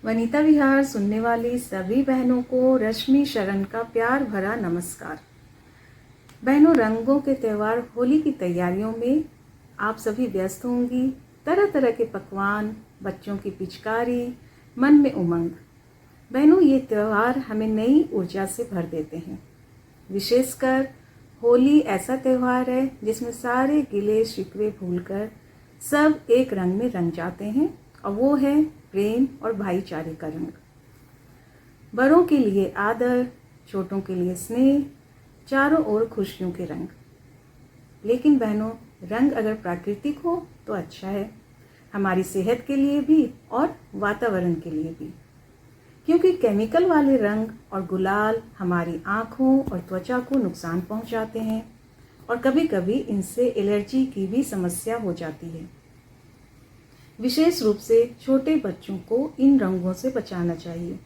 वनिता विहार सुनने वाली सभी बहनों को रश्मि शरण का प्यार भरा नमस्कार। बहनों, रंगों के त्यौहार होली की तैयारियों में आप सभी व्यस्त होंगी। तरह तरह के पकवान, बच्चों की पिचकारी, मन में उमंग। बहनों, ये त्यौहार हमें नई ऊर्जा से भर देते हैं। विशेषकर होली ऐसा त्यौहार है जिसमें सारे गिले शिकवे भूलकर सब एक रंग में रंग जाते हैं, और वो है प्रेम और भाईचारे का रंग। बड़ों के लिए आदर, छोटों के लिए स्नेह, चारों ओर खुशियों के रंग। लेकिन बहनों, रंग अगर प्राकृतिक हो तो अच्छा है, हमारी सेहत के लिए भी और वातावरण के लिए भी। क्योंकि केमिकल वाले रंग और गुलाल हमारी आँखों और त्वचा को नुकसान पहुंचाते हैं, और कभी कभी इनसे एलर्जी की भी समस्या हो जाती है। विशेष रूप से छोटे बच्चों को इन रंगों से बचाना चाहिए।